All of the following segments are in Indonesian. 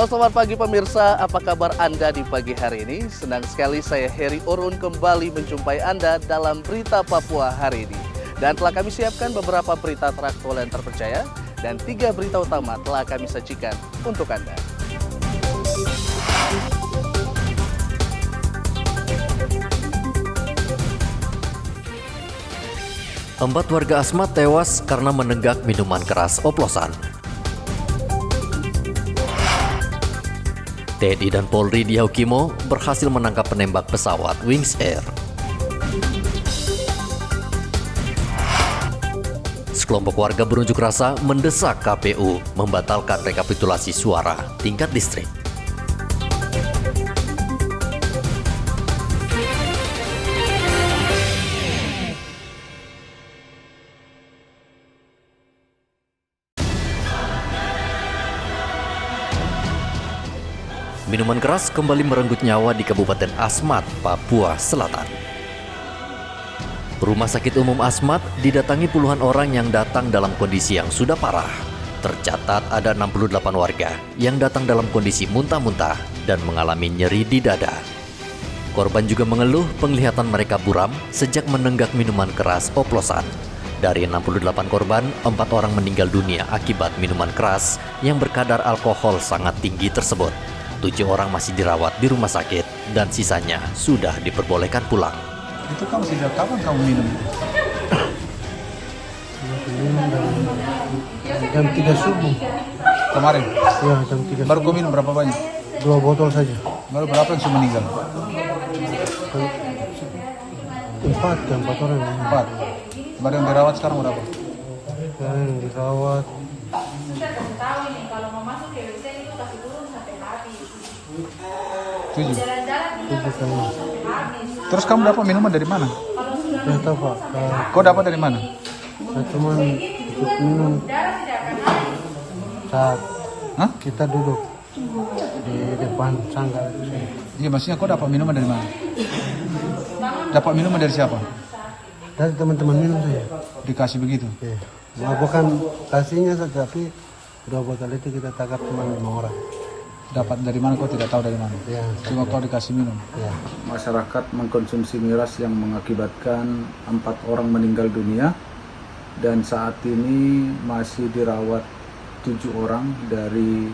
Halo selamat pagi pemirsa, apa kabar Anda di pagi hari ini? Senang sekali saya Heri Orun kembali menjumpai Anda dalam Berita Papua hari ini. Dan telah kami siapkan beberapa berita teraktual yang terpercaya dan 3 berita utama telah kami sajikan untuk Anda. Empat warga Asmat tewas karena menenggak minuman keras oplosan. TNI dan Polri di Yaukimo berhasil menangkap penembak pesawat Wings Air. Sekelompok warga berunjuk rasa mendesak KPU membatalkan rekapitulasi suara tingkat distrik. Minuman keras kembali merenggut nyawa di Kabupaten Asmat, Papua Selatan. Rumah Sakit Umum Asmat didatangi puluhan orang yang datang dalam kondisi yang sudah parah. Tercatat ada 68 warga yang datang dalam kondisi muntah-muntah dan mengalami nyeri di dada. Korban juga mengeluh penglihatan mereka buram sejak menenggak minuman keras oplosan. Dari 68 korban, 4 orang meninggal dunia akibat minuman keras yang berkadar alkohol sangat tinggi tersebut. 7 orang masih dirawat di rumah sakit dan sisanya sudah diperbolehkan pulang. Itu kamu sejak kapan kamu minum? Minum jam 3 subuh. Kemarin? Ya, jam 3 Baru kau subuh. minum berapa banyak? 2 botol saja. Baru berapa yang sudah meninggal? 4 orang. 4. Baru yang dirawat sekarang berapa? Yang dirawat 7. 7 kali. Terus kamu dapat minuman dari mana? Ya tahu Pak, Kau dapat dari mana? saya cuma ikut minum saat Hah? kita duduk di depan sanggar. Iya, maksudnya kau dapat minuman dari mana? Dapat minuman dari siapa? Dari teman-teman minum saya. Dikasih begitu? Ya. Nah, bukan kasihnya saja, tapi 2 botol itu kita tangkap cuma 5 orang. Dapat dari mana kau tidak tahu dari mana? Ya, Cuma kau dikasih minum. ya. Masyarakat mengkonsumsi miras yang mengakibatkan 4 orang meninggal dunia dan saat ini masih dirawat 7 orang dari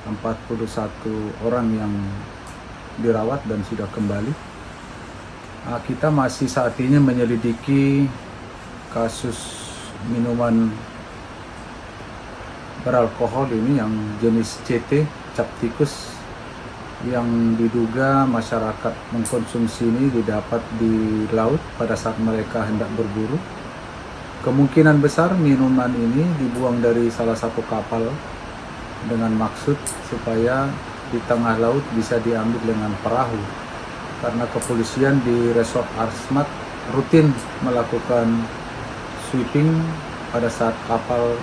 41 orang yang dirawat dan sudah kembali. Kita masih saat ini menyelidiki kasus minuman beralkohol ini yang jenis CT, cap tikus, yang diduga masyarakat mengkonsumsi ini didapat di laut pada saat mereka hendak berburu. Kemungkinan besar minuman ini dibuang dari salah satu kapal dengan maksud supaya di tengah laut bisa diambil dengan perahu. Karena kepolisian di Resort Asmat rutin melakukan sweeping pada saat kapal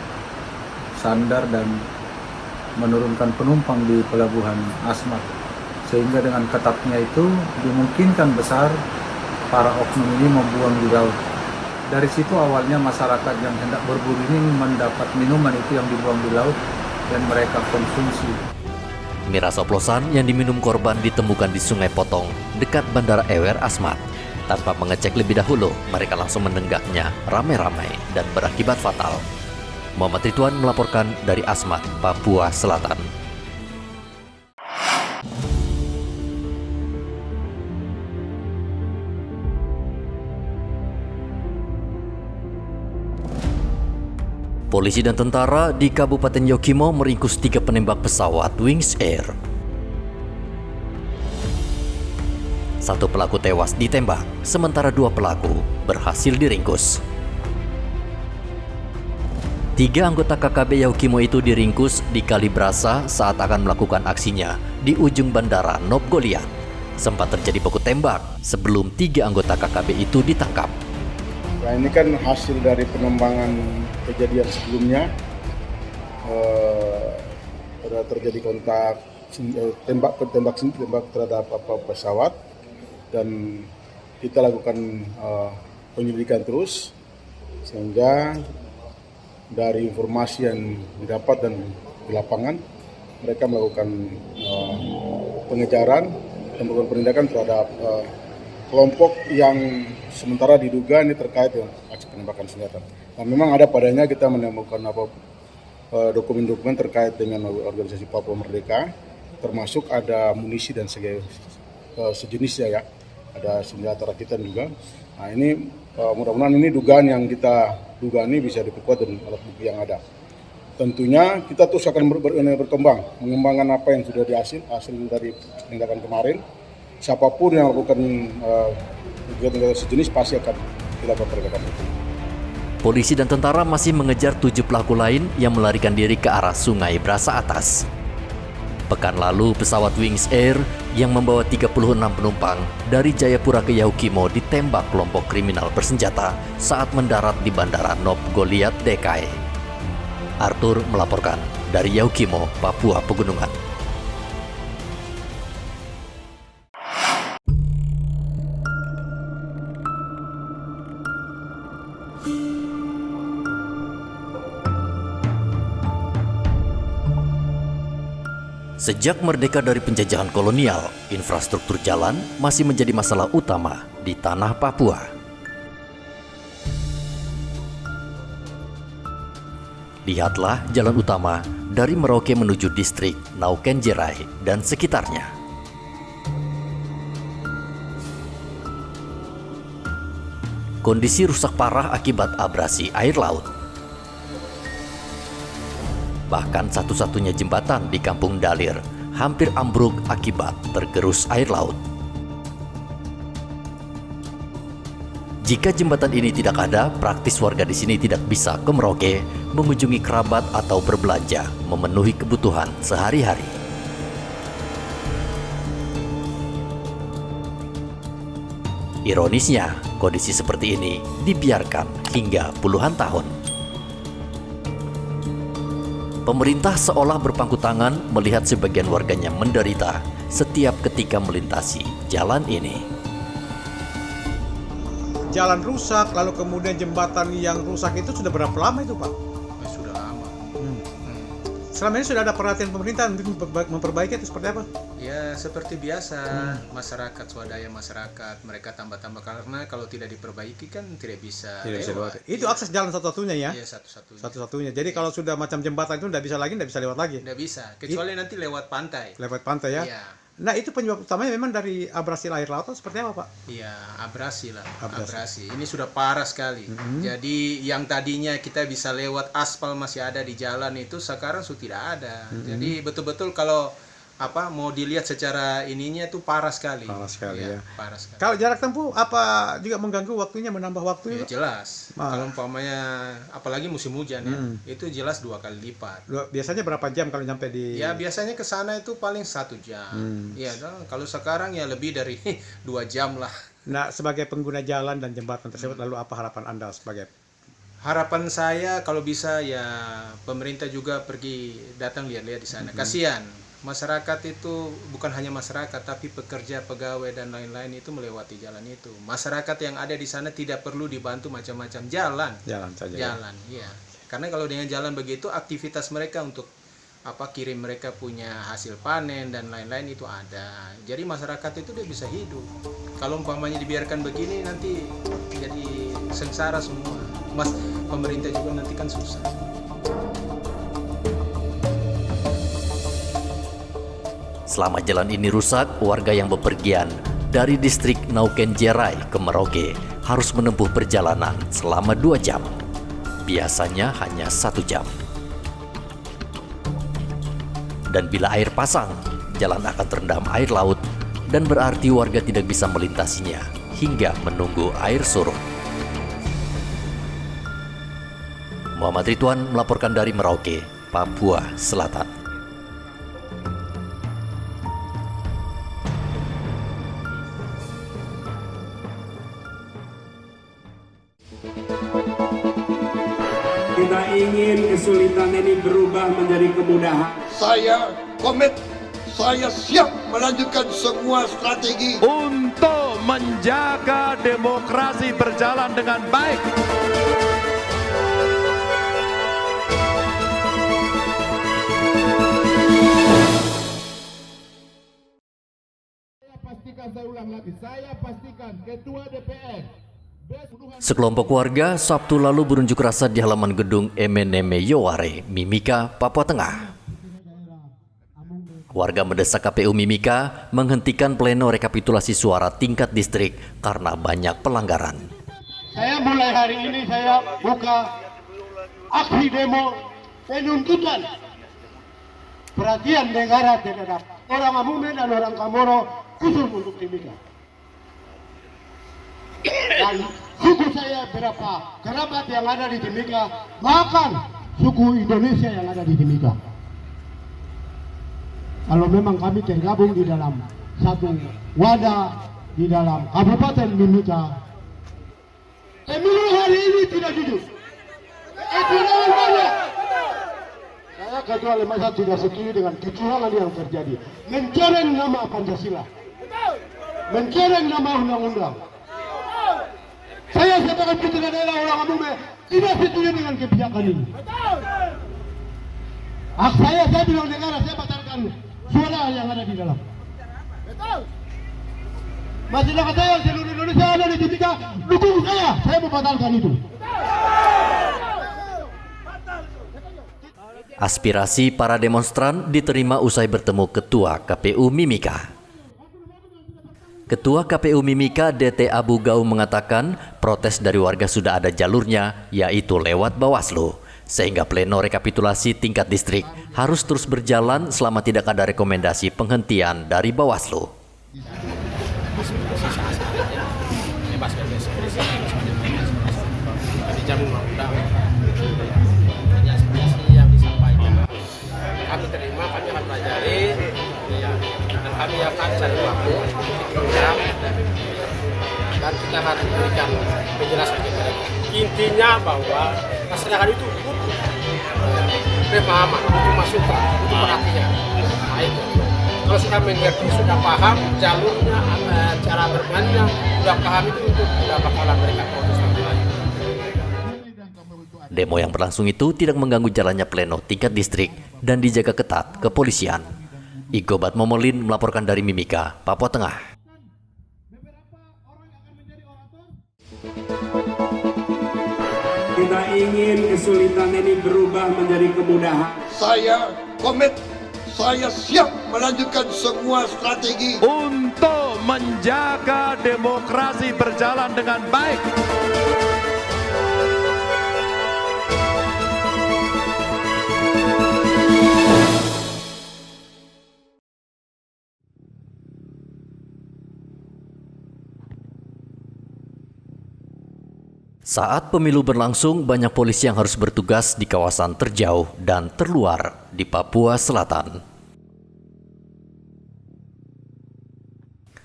sandar dan menurunkan penumpang di pelabuhan Asmat, sehingga dengan ketatnya itu dimungkinkan besar para oknum ini membuang di laut. Dari situ awalnya masyarakat yang hendak berburu ini mendapat minuman itu yang dibuang di laut dan mereka konsumsi. Miras oplosan yang diminum korban ditemukan di Sungai Potong dekat Bandara Ewer Asmat. Tanpa mengecek lebih dahulu, mereka langsung menenggaknya ramai-ramai dan berakibat fatal. Muhammad Ridwan melaporkan dari Asmat, Papua Selatan. Polisi dan tentara di Kabupaten Yaukimo meringkus 3 penembak pesawat Wings Air. 1 pelaku tewas ditembak, sementara 2 pelaku berhasil diringkus. 3 anggota KKB Yaukimo itu diringkus di Kalibrasa saat akan melakukan aksinya di ujung bandara Nop Goliat. Sempat terjadi baku tembak sebelum 3 anggota KKB itu ditangkap. Nah, ini kan hasil dari pengembangan kejadian sebelumnya. Ada terjadi kontak tembak terhadap pesawat, dan kita lakukan penyelidikan terus, sehingga dari informasi yang didapat dan di lapangan mereka melakukan pengejaran dan melakukan penindakan terhadap kelompok yang sementara diduga ini terkait dengan aksi penembakan senjata. Nah, memang ada padanya kita menemukan dokumen-dokumen terkait dengan organisasi Papua Merdeka, termasuk ada munisi dan sejenisnya ya, ada senjata rakitan juga. Nah ini mudah-mudahan ini dugaan yang kita duga ini bisa diperkuat dengan alat bukti yang ada. Tentunya kita terus akan berkembang, mengembangkan apa yang sudah hasil dari tindakan kemarin. Siapapun yang melakukan kegiatan sejenis pasti akan dilakukan penegakan hukum. Polisi dan tentara masih mengejar 7 pelaku lain yang melarikan diri ke arah Sungai Brasa Atas. Pekan lalu, pesawat Wings Air yang membawa 36 penumpang dari Jayapura ke Yaukimo ditembak kelompok kriminal bersenjata saat mendarat di Bandara Nop Goliat Dekai. Arthur melaporkan dari Yaukimo, Papua Pegunungan. Sejak merdeka dari penjajahan kolonial, infrastruktur jalan masih menjadi masalah utama di tanah Papua. Lihatlah jalan utama dari Merauke menuju distrik Naukenjerai dan sekitarnya. Kondisi rusak parah akibat abrasi air laut. Bahkan satu-satunya jembatan di Kampung Dalir hampir ambruk akibat tergerus air laut. Jika jembatan ini tidak ada, praktis warga di sini tidak bisa ke Merauke, mengunjungi kerabat atau berbelanja, memenuhi kebutuhan sehari-hari. Ironisnya, kondisi seperti ini dibiarkan hingga puluhan tahun. Pemerintah seolah berpangku tangan melihat sebagian warganya menderita setiap ketika melintasi jalan ini. Jalan rusak, lalu kemudian jembatan yang rusak itu sudah berapa lama itu, Pak? Sudah lama. Selama ini sudah ada perhatian pemerintah untuk memperbaiki itu seperti apa? Ya seperti biasa, masyarakat, swadaya masyarakat, mereka tambah-tambah karena kalau tidak diperbaiki kan tidak bisa lewat. Itu akses jalan satu-satunya ya? Iya, satu-satunya. Satu-satunya. Jadi kalau sudah macam jembatan itu tidak bisa lewat lagi? Tidak bisa, kecuali nanti lewat pantai. Lewat pantai ya? Iya. Nah itu penyebab utamanya memang dari abrasi air laut atau seperti apa, Pak? Iya, abrasi lah. Abrasi. Abrasi. Ini sudah parah sekali. Jadi yang tadinya kita bisa lewat aspal masih ada di jalan itu sekarang sudah tidak ada. Jadi betul-betul kalau mau dilihat secara ininya tuh parah sekali. Parah sekali ya. Parah sekali. Kalau jarak tempuh apa juga mengganggu waktunya, menambah waktu? Ya, jelas. Kalau umpamanya apalagi musim hujan ya, itu jelas 2 kali lipat. Biasanya berapa jam kalau nyampe di? Ya biasanya ke sana itu paling 1 jam. Ya, kalau sekarang ya lebih dari 2 jam lah. Nah, sebagai pengguna jalan dan jembatan tersebut, lalu apa harapan Anda sebagai? Harapan saya kalau bisa ya pemerintah juga pergi datang lihat-lihat di sana. Kasihan. Masyarakat itu bukan hanya masyarakat tapi pekerja, pegawai dan lain-lain itu melewati jalan itu. Masyarakat yang ada di sana tidak perlu dibantu macam-macam jalan. Jalan saja. Jalan, iya. Karena kalau dengan jalan begitu aktivitas mereka untuk kirim mereka punya hasil panen dan lain-lain itu ada. Jadi masyarakat itu dia bisa hidup. Kalau umpamanya dibiarkan begini nanti jadi sengsara semua. Pemerintah juga nanti kan susah. Selama jalan ini rusak, warga yang bepergian dari distrik Naukenjerai ke Merauke harus menempuh perjalanan selama 2 jam. Biasanya hanya 1 jam. Dan bila air pasang, jalan akan terendam air laut dan berarti warga tidak bisa melintasinya hingga menunggu air surut. Muhammad Ridwan melaporkan dari Merauke, Papua Selatan. Kita ingin kesulitan ini berubah menjadi kemudahan. Saya komit, saya siap melanjutkan semua strategi untuk menjaga demokrasi berjalan dengan baik. saya ulang lagi, saya pastikan Ketua DPR. Sekelompok warga Sabtu lalu berunjuk rasa di halaman gedung MNM Yoware, Mimika, Papua Tengah. Warga mendesak KPU Mimika menghentikan pleno rekapitulasi suara tingkat distrik karena banyak pelanggaran. Saya mulai hari ini saya buka aksi demo penuntutan perhatian negara terhadap orang Amume dan orang Kamoro khusus untuk Timika. Dan suku saya berapa kerabat yang ada di Timika, bahkan suku Indonesia yang ada di Timika. Kalau memang kami tergabung di dalam satu wadah di dalam Kabupaten Mimika, pemilu hari ini tidak jujur. Kecurangan banyak. Saya Ketua Lembaga tidak setuju dengan kecurangan yang terjadi. Mencoreng nama Pancasila, mencoreng nama undang-undang. Saya sebagai putra daerah orang Amume tidak setuju dengan kebijakan ini. Hak saya bilang negara, saya batalkan suara yang ada di dalam. Masyarakat saya seluruh Indonesia ada di Timika, dukung saya membatalkan itu. Aspirasi para demonstran diterima usai bertemu Ketua KPU Mimika. Ketua KPU Mimika DT Abu Gau mengatakan protes dari warga sudah ada jalurnya, yaitu lewat Bawaslu, sehingga pleno rekapitulasi tingkat distrik harus terus berjalan selama tidak ada rekomendasi penghentian dari Bawaslu. Kami terima, kami akan pelajari, dan kami akan cari waktu dan kita akan memberikan penjelasan kepada mereka. Intinya bahwa masyarakat itu butuh pemahaman, butuh masukan, butuh perhatian. Nah, itu. Kalau sudah mengerti, sudah paham jalurnya, cara bermainnya, sudah paham itu tidak bakalan mereka protes lagi. Demo yang berlangsung itu tidak mengganggu jalannya pleno tingkat distrik dan dijaga ketat kepolisian. Igobat Momolin melaporkan dari Mimika, Papua Tengah. Kita ingin kesulitan ini berubah menjadi kemudahan. Saya komit, saya siap melanjutkan semua strategi untuk menjaga demokrasi berjalan dengan baik. Saat pemilu berlangsung, banyak polisi yang harus bertugas di kawasan terjauh dan terluar di Papua Selatan.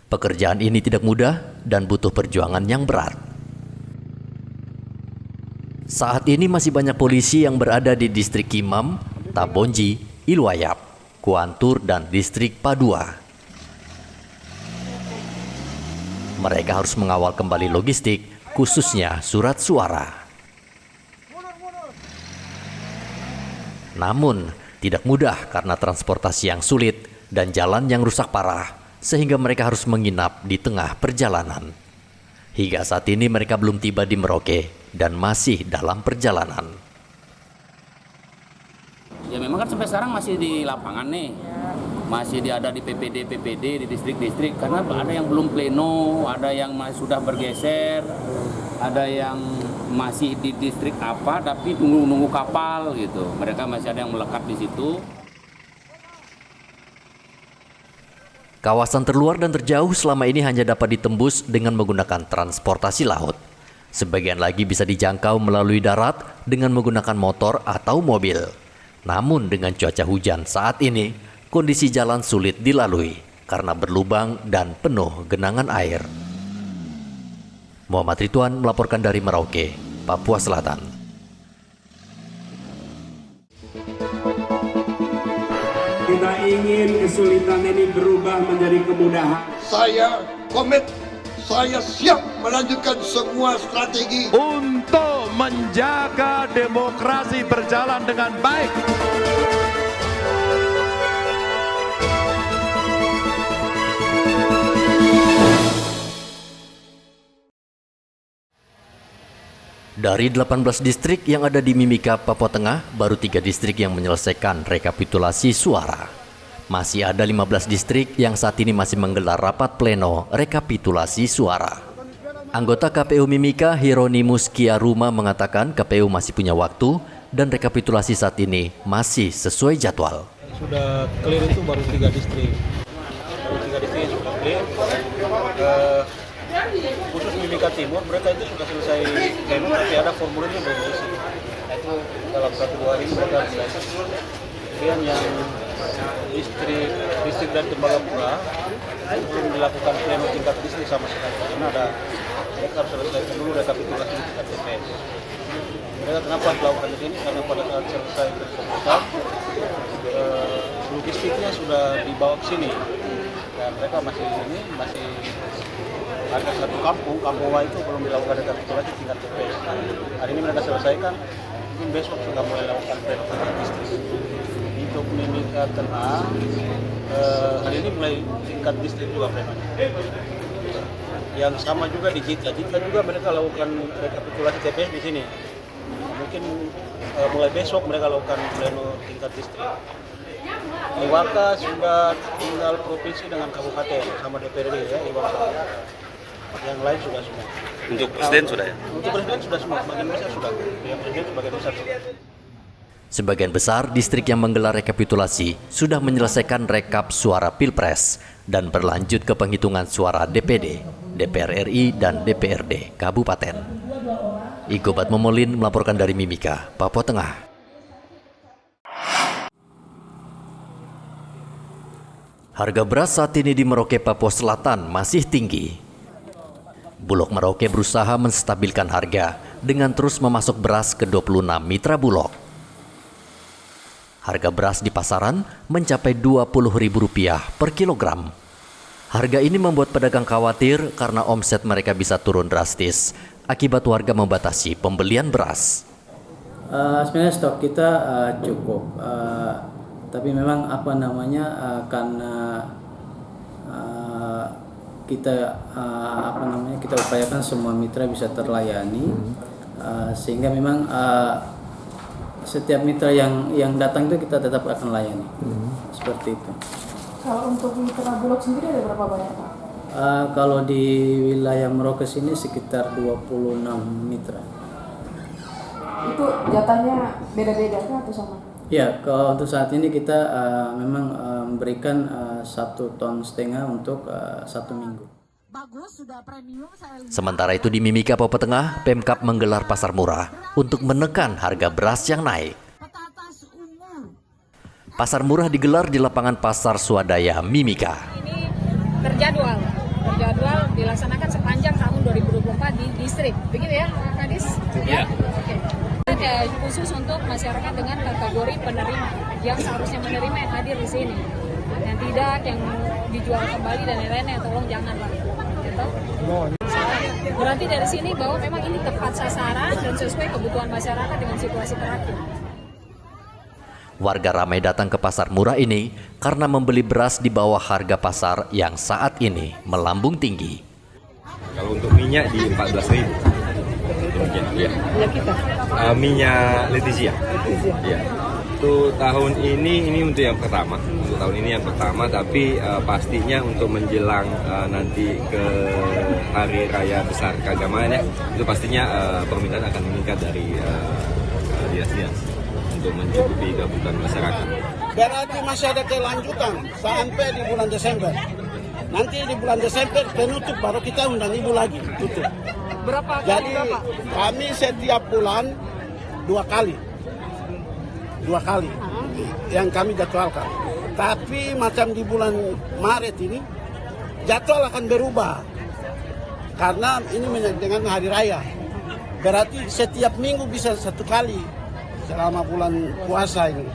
Pekerjaan ini tidak mudah dan butuh perjuangan yang berat. Saat ini masih banyak polisi yang berada di distrik Kimam, Tabonji, Ilwayap, Kuantur, dan distrik Padua. Mereka harus mengawal kembali logistik, khususnya surat suara. Namun, tidak mudah karena transportasi yang sulit dan jalan yang rusak parah, sehingga mereka harus menginap di tengah perjalanan. Hingga saat ini mereka belum tiba di Merauke dan masih dalam perjalanan. Ya memang kan sampai sekarang masih di lapangan nih. Masih ada di PPD di distrik-distrik karena ada yang belum pleno, ada yang sudah bergeser, ada yang masih di distrik apa tapi nunggu kapal gitu. Mereka masih ada yang melekat di situ. Kawasan terluar dan terjauh selama ini hanya dapat ditembus dengan menggunakan transportasi laut. Sebagian lagi bisa dijangkau melalui darat dengan menggunakan motor atau mobil. Namun dengan cuaca hujan saat ini, kondisi jalan sulit dilalui karena berlubang dan penuh genangan air. Muhammad Ridwan melaporkan dari Merauke, Papua Selatan. Kita ingin kesulitan ini berubah menjadi kemudahan. saya komit, saya siap melanjutkan semua strategi untuk menjaga demokrasi berjalan dengan baik. Dari 18 distrik yang ada di Mimika, Papua Tengah, baru 3 distrik yang menyelesaikan rekapitulasi suara. Masih ada 15 distrik yang saat ini masih menggelar rapat pleno rekapitulasi suara. Anggota KPU Mimika, Hieronymus Kiaruma, mengatakan KPU masih punya waktu dan rekapitulasi saat ini masih sesuai jadwal. Sudah clear itu baru 3 distrik. Baru 3 distrik yang sudah clear. Khusus Mimika Timur, mereka itu sudah selesai pleno, tapi ada formulirnya belum diisi. Itu dalam 1-2 hari mereka bisa isi. Kemudian yang distrik dan Tembagapura belum dilakukan pleno tingkat distrik sama sekali. Karena mereka harus selesaikan dulu rekapitulasi di tingkat TPS. Mereka kenapa melakukan ini? Karena pada saat selesai rekapitulasi, logistiknya sudah dibawa ke sini. Dan mereka masih ada satu kampung Y itu belum dilakukan rekapitulasi tingkat TPS. Hari ini mereka selesaikan, mungkin besok sudah mulai lakukan pleno tingkat distrik. Untuk Mimika Tengah, hari ini mulai tingkat distrik juga plenonya. Yang sama juga di Jita juga mereka lakukan rekapitulasi TPS di sini. Mungkin mulai besok mereka lakukan pleno tingkat distrik. Iwaka sudah tinggal provinsi dengan kabupaten sama DPRD ya, Iwaka. Yang lain sudah semua. Untuk presiden sudah ya? Untuk presiden sudah semua, sebagian besar sudah. Yang presiden sebagian besar sudah. Sebagian besar distrik yang menggelar rekapitulasi sudah menyelesaikan rekap suara Pilpres dan berlanjut ke penghitungan suara DPD, DPR RI, dan DPRD Kabupaten. Igobat Momolin melaporkan dari Mimika, Papua Tengah. Harga beras saat ini di Merauke, Papua Selatan masih tinggi. Bulog Merauke berusaha menstabilkan harga dengan terus memasok beras ke 26 mitra Bulog. Harga beras di pasaran mencapai Rp20.000 per kilogram. Harga ini membuat pedagang khawatir karena omset mereka bisa turun drastis akibat warga membatasi pembelian beras. Sebenarnya stok kita cukup, tapi memang karena kita kita upayakan semua mitra bisa terlayani, sehingga memang setiap mitra yang datang itu kita tetap akan layani. Seperti itu. Kalau untuk mitra Bulog sendiri ada berapa banyak, Pak? Kalau di wilayah Merauke sini sekitar 26 mitra. Itu jatahnya beda-beda kah atau sama? Ya, kalau untuk saat ini kita memang memberikan 1,5 ton untuk 1 minggu. Sementara itu di Mimika, Papua Tengah, Pemkab menggelar pasar murah untuk menekan harga beras yang naik. Pasar murah digelar di lapangan Pasar Swadaya Mimika. Ini terjadwal dilaksanakan sepanjang tahun 2024 di distrik. Begitu ya, Kadis? Ya. Oke. Khusus untuk masyarakat dengan kategori penerima yang seharusnya menerima yang hadir di sini. Yang tidak, yang dijual kembali dan lain-lainnya, tolong jangan Pak. Gitu? Berarti dari sini bahwa memang ini tepat sasaran dan sesuai kebutuhan masyarakat dengan situasi terakhir. Warga ramai datang ke pasar murah ini karena membeli beras di bawah harga pasar yang saat ini melambung tinggi. Kalau untuk minyak di 14.000. Ya. Minyak kita? Minyak Letizia. Ya. Untuk tahun ini untuk yang pertama. Untuk tahun ini yang pertama, tapi pastinya untuk menjelang nanti ke Hari Raya Besar Keagamaan ya, itu pastinya permintaan akan meningkat dari dinas-dinas untuk mencukupi kebutuhan masyarakat. Berarti masih ada kelanjutan sampai di bulan Desember. Nanti di bulan Desember penutup, baru kita undang ibu lagi tutup. Berapa kali? Jadi kami setiap bulan 2 kali yang kami jadwalkan. Tapi macam di bulan Maret ini jadwal akan berubah karena ini dengan hari raya. Berarti setiap minggu bisa 1 kali selama bulan puasa ini.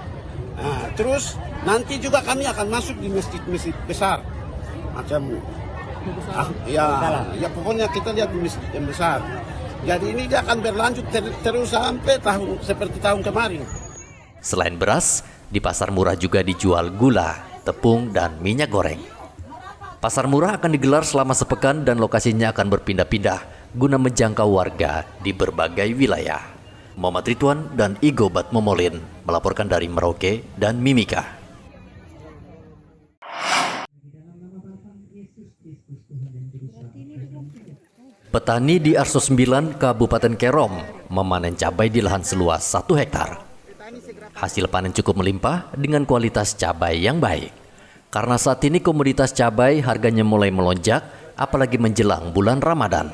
Nah, terus nanti juga kami akan masuk di masjid-masjid besar, macam ya pokoknya kita lihat di masjid yang besar. Jadi ini dia akan berlanjut terus sampai seperti tahun kemarin. Selain beras, di pasar murah juga dijual gula, tepung, dan minyak goreng. Pasar murah akan digelar selama sepekan dan lokasinya akan berpindah-pindah guna menjangkau warga di berbagai wilayah. Muhammad Ridwan dan Igo Batmomolin melaporkan dari Merauke dan Mimika. Petani di Arso 9, Kabupaten Kerom, memanen cabai di lahan seluas 1 hektar. Hasil panen cukup melimpah dengan kualitas cabai yang baik. Karena saat ini komoditas cabai harganya mulai melonjak, apalagi menjelang bulan Ramadan.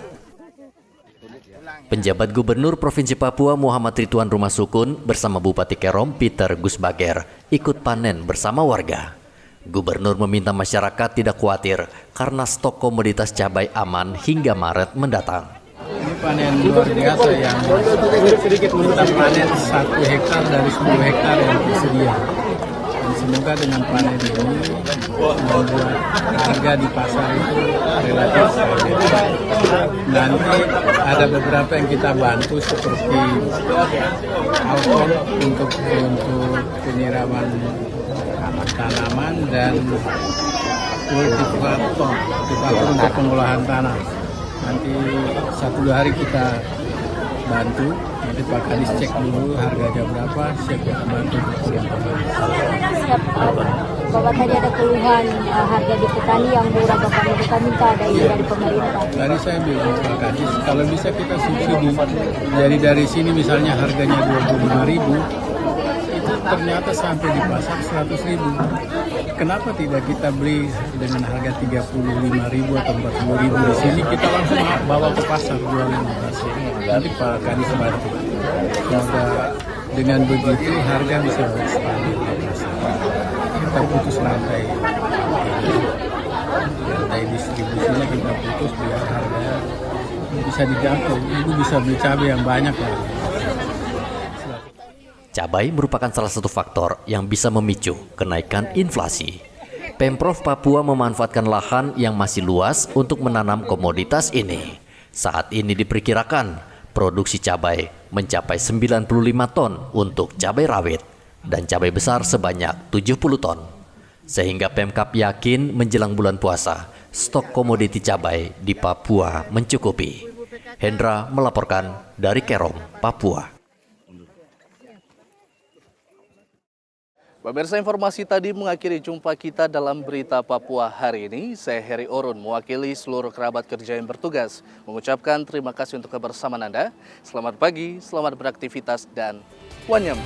Penjabat Gubernur Provinsi Papua Muhammad Ridwan Rumah Sukun bersama Bupati Kerom Peter Gusbager ikut panen bersama warga. Gubernur meminta masyarakat tidak khawatir karena stok komoditas cabai aman hingga Maret mendatang. Ini panen luar biasa yang kita panen 1 hektar dari 10 hektar yang tersedia. Dan semoga dengan panen ini membuat harga di pasar itu relatif stabil. Nanti ada beberapa yang kita bantu seperti alkohol untuk penyiraman tanaman dan kultivator untuk pengolahan tanah. Nanti 1-2 hari kita bantu, nanti Pak Kadis cek dulu harganya berapa, siap kita bantu. Siap. Bapak tadi ada keluhan harga di petani yang murah, Bapak kita minta ada ini dari pemerintah. Tadi saya bilang Pak Kadis, kalau bisa kita subsidi, jadi dari sini misalnya harganya 25.000, ternyata sampai di pasar 100.000. Kenapa tidak kita beli dengan harga 35.000 atau 40.000 di sini, kita langsung bawa ke pasar jual nanti Pak Kadis bantu. Semoga dengan begitu harga bisa stabil di pasar. Kita putus rantai distribusinya, kita putus biar harga bisa dijangkau. Ibu bisa beli cabai yang banyak lah. Cabai merupakan salah satu faktor yang bisa memicu kenaikan inflasi. Pemprov Papua memanfaatkan lahan yang masih luas untuk menanam komoditas ini. Saat ini diperkirakan produksi cabai mencapai 95 ton untuk cabai rawit dan cabai besar sebanyak 70 ton. Sehingga Pemkab yakin menjelang bulan puasa, stok komoditi cabai di Papua mencukupi. Hendra melaporkan dari Kerom, Papua. Pemirsa, informasi tadi mengakhiri jumpa kita dalam Berita Papua hari ini. Saya Heri Orun, mewakili seluruh kerabat kerja yang bertugas, mengucapkan terima kasih untuk kebersamaan Anda. Selamat pagi, selamat beraktivitas, dan wanyam.